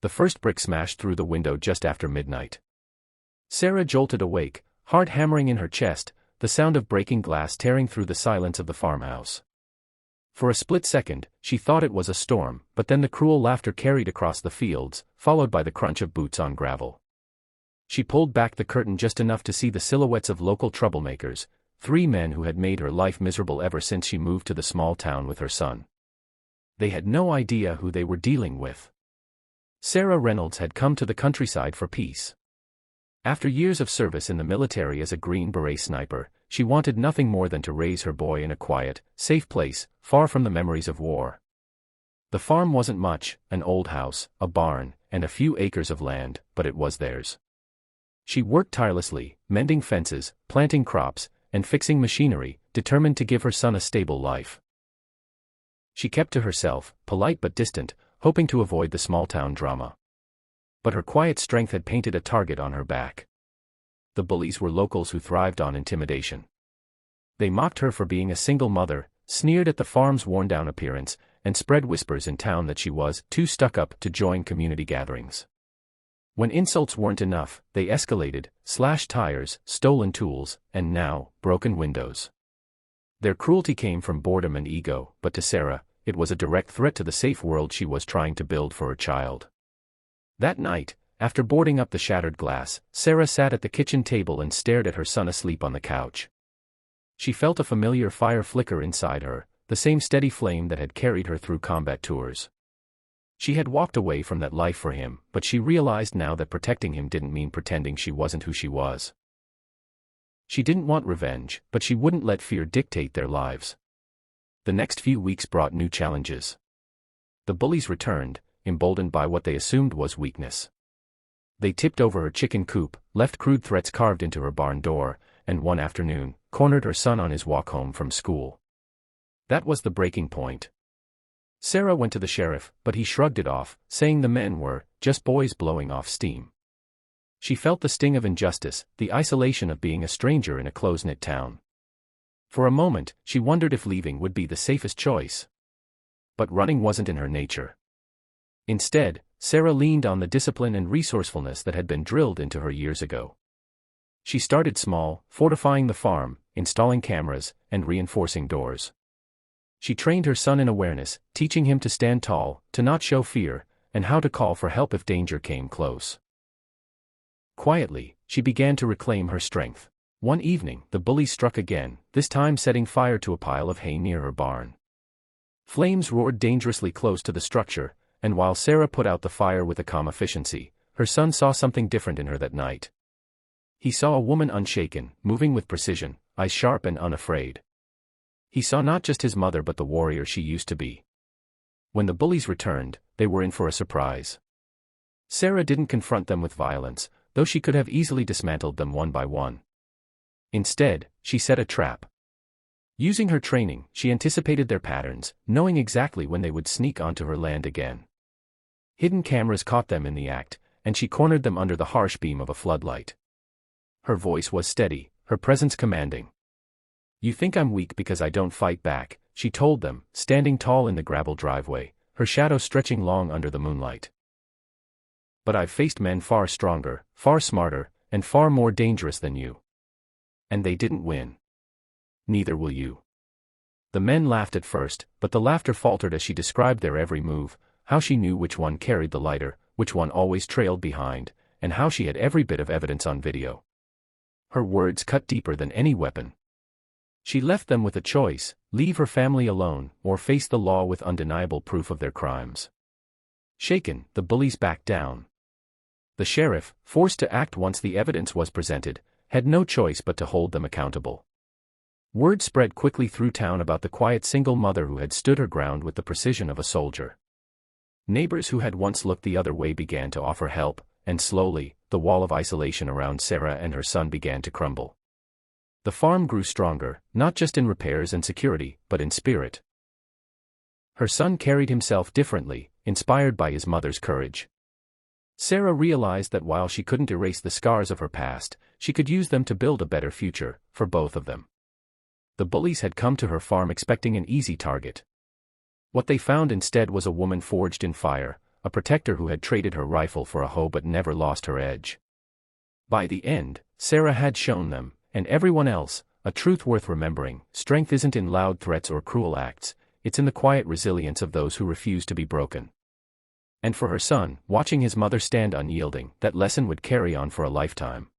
The first brick smashed through the window just after midnight. Sarah jolted awake, heart hammering in her chest, the sound of breaking glass tearing through the silence of the farmhouse. For a split second, she thought it was a storm, but then the cruel laughter carried across the fields, followed by the crunch of boots on gravel. She pulled back the curtain just enough to see the silhouettes of local troublemakers, 3 men who had made her life miserable ever since she moved to the small town with her son. They had no idea who they were dealing with. Sarah Reynolds had come to the countryside for peace. After years of service in the military as a Green Beret sniper, she wanted nothing more than to raise her boy in a quiet, safe place, far from the memories of war. The farm wasn't much, an old house, a barn, and a few acres of land, but it was theirs. She worked tirelessly, mending fences, planting crops, and fixing machinery, determined to give her son a stable life. She kept to herself, polite but distant, hoping to avoid the small-town drama. But her quiet strength had painted a target on her back. The bullies were locals who thrived on intimidation. They mocked her for being a single mother, sneered at the farm's worn-down appearance, and spread whispers in town that she was too stuck-up to join community gatherings. When insults weren't enough, they escalated, slashed tires, stolen tools, and now, broken windows. Their cruelty came from boredom and ego, but to Sarah, it was a direct threat to the safe world she was trying to build for her child. That night, after boarding up the shattered glass, Sarah sat at the kitchen table and stared at her son asleep on the couch. She felt a familiar fire flicker inside her, the same steady flame that had carried her through combat tours. She had walked away from that life for him, but she realized now that protecting him didn't mean pretending she wasn't who she was. She didn't want revenge, but she wouldn't let fear dictate their lives. The next few weeks brought new challenges. The bullies returned, emboldened by what they assumed was weakness. They tipped over her chicken coop, left crude threats carved into her barn door, and one afternoon, cornered her son on his walk home from school. That was the breaking point. Sarah went to the sheriff, but he shrugged it off, saying the men were just boys blowing off steam. She felt the sting of injustice, the isolation of being a stranger in a close-knit town. For a moment, she wondered if leaving would be the safest choice. But running wasn't in her nature. Instead, Sarah leaned on the discipline and resourcefulness that had been drilled into her years ago. She started small, fortifying the farm, installing cameras, and reinforcing doors. She trained her son in awareness, teaching him to stand tall, to not show fear, and how to call for help if danger came close. Quietly, she began to reclaim her strength. One evening, the bullies struck again, this time setting fire to a pile of hay near her barn. Flames roared dangerously close to the structure, and while Sarah put out the fire with a calm efficiency, her son saw something different in her that night. He saw a woman unshaken, moving with precision, eyes sharp and unafraid. He saw not just his mother but the warrior she used to be. When the bullies returned, they were in for a surprise. Sarah didn't confront them with violence, though she could have easily dismantled them one by one. Instead, she set a trap. Using her training, she anticipated their patterns, knowing exactly when they would sneak onto her land again. Hidden cameras caught them in the act, and she cornered them under the harsh beam of a floodlight. Her voice was steady, her presence commanding. "You think I'm weak because I don't fight back," she told them, standing tall in the gravel driveway, her shadow stretching long under the moonlight. "But I've faced men far stronger, far smarter, and far more dangerous than you. And they didn't win. Neither will you." The men laughed at first, but the laughter faltered as she described their every move, how she knew which one carried the lighter, which one always trailed behind, and how she had every bit of evidence on video. Her words cut deeper than any weapon. She left them with a choice: leave her family alone, or face the law with undeniable proof of their crimes. Shaken, the bullies backed down. The sheriff, forced to act once the evidence was presented, had no choice but to hold them accountable. Word spread quickly through town about the quiet single mother who had stood her ground with the precision of a soldier. Neighbors who had once looked the other way began to offer help, and slowly, the wall of isolation around Sarah and her son began to crumble. The farm grew stronger, not just in repairs and security, but in spirit. Her son carried himself differently, inspired by his mother's courage. Sarah realized that while she couldn't erase the scars of her past, she could use them to build a better future, for both of them. The bullies had come to her farm expecting an easy target. What they found instead was a woman forged in fire, a protector who had traded her rifle for a hoe but never lost her edge. By the end, Sarah had shown them, and everyone else, a truth worth remembering: strength isn't in loud threats or cruel acts, it's in the quiet resilience of those who refuse to be broken. And for her son, watching his mother stand unyielding, that lesson would carry on for a lifetime.